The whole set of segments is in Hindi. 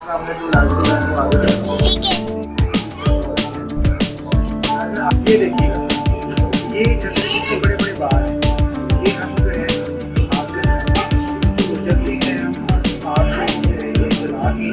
सामने जो लाइट है वो आगे रखो। ठीक है। आप ये देखिएगा, ये छतरी के बड़े बड़े बाल हैं, ये हम जो है आपके जो जल्दी है हम आप ये चला के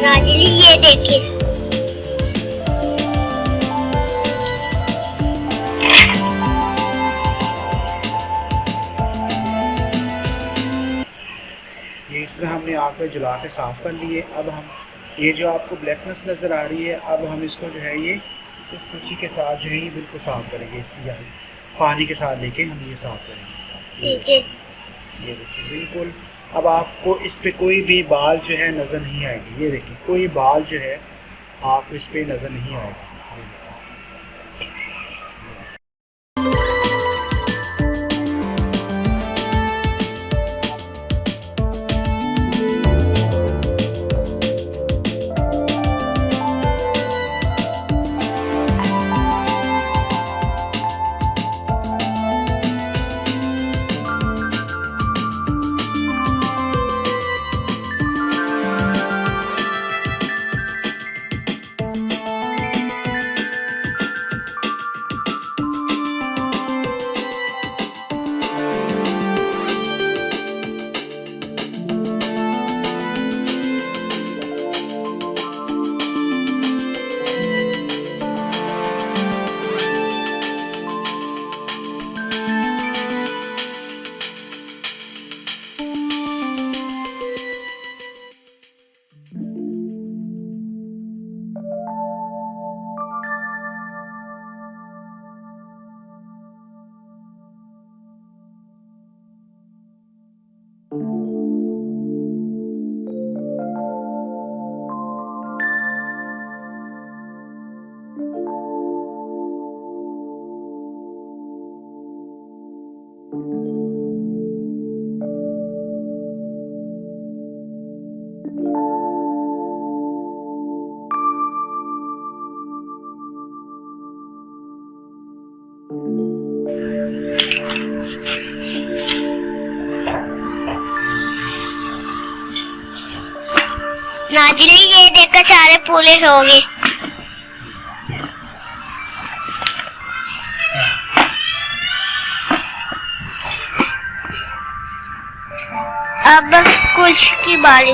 नाज़रीन ये देखिए, ये इस तरह हमने आग पे जला के साफ़ कर लिए। अब हम ये जो आपको ब्लैकनेस नज़र आ रही है, अब हम इसको जो है ये इस मच्छी के साथ जो है ये बिल्कुल साफ़ करेंगे। इसकी आग पानी के साथ लेके हम ये साफ़ करेंगे। ठीक है। ये देखिए बिल्कुल। अब आपको इस पे कोई भी बाल जो है नज़र नहीं आएगी। ये देखिए कोई बाल जो है आपको इस पे नज़र नहीं आएगा। नाज़रीन ये देखकर सारे पूरे हो गए। अब कुछ की बारी।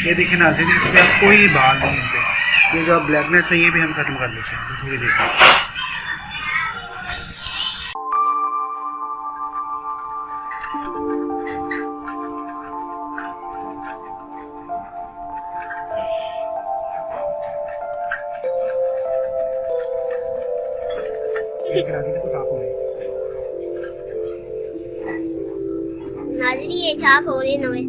ये देखिए नाज़रीन, इसमें अब कोई बाल नहीं इन पे। ये जो ब्लैकनेस है ये भी हम ख़त्म कर लेते हैं थोड़ी देर में। नाज़रीन ये साफ हो रही नवे।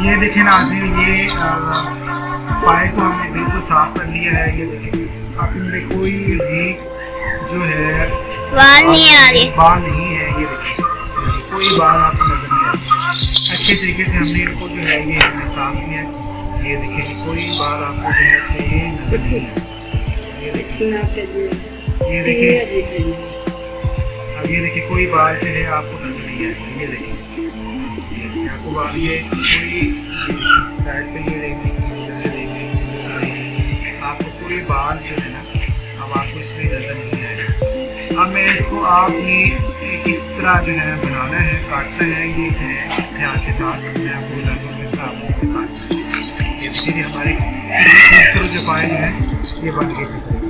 ये देखिए नाज़रीन, पाए को हमने बिल्कुल साफ कर लिया है। ये देखिए अब इनमें कोई भी जो है बाल नहीं आ रही। बाल नहीं है। ये देखिए कोई बाल आपको नजर नहीं आ रहा। अच्छे तरीके से हमने इनको जो है ये हमने साफ किया है। ये देखिए कोई बाल आपको जो है इसमें ये नजर नहीं है। ये देखिए ये देखिए अब ये देखिए कोई बाल जो है आपको नजर नहीं आएगा। ये देखिए आपको बाल ये कोई साइड पे ये आपको कोई बाल जो है ना अब आपको इसमें नजर नहीं आएगा। अब मैं इसको आपने किस तरह जो है बनाना है काटना है ये है ध्यान के साथ मैं आपको बताऊँगा किस तरह आपको काटना है। ये देखिए हमारे खूबसूरत जो पाए जो है ये बन के सकते हैं।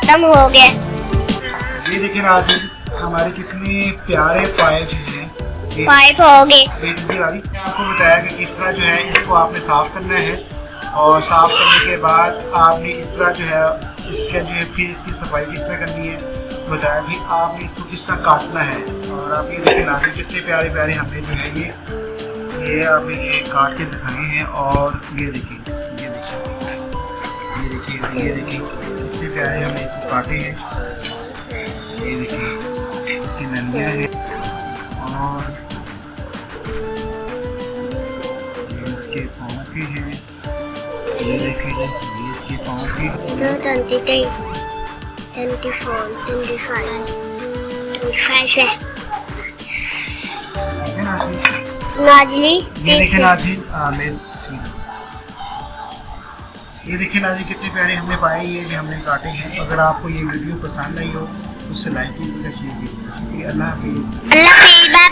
खत्म हो गया। ये देखिए नाज़रीन, हमारे कितने प्यारे पाए जो हैं पाइप हो गए। आपको बताया कि किस तरह जो है इसको आपने साफ़ करना है, और साफ़ करने के बाद आपने इस तरह जो है इसका जो है फिर इसकी सफाई किस तरह करनी है बताया, फिर आपने इसको किस तरह काटना है। और आप ये देखिए नाज़रीन, कितने प्यारे प्यारे हमने जो है ये आपने ये काट के दिखाए हैं। और ये देखिए कितने प्यारे हमने इसको काटे हैं। ये देखिए इसकी नलियाँ हैं और ये इसके पाँव के हैं। ये देखिए ये इसके पाँव के 23, 24, 25 है। नाजली ये देखिए नाज़रीन, ये देखिए नाज़रीन कितने प्यारे हमने पाए, ये जो हमने काटे हैं। अगर आपको ये वीडियो पसंद आई हो तो उसे लाइक कीजिएगा, शेयर कीजिएगा। शुक्रिया, अल्लाह हाफिज़। अल्लाह हाफिज़।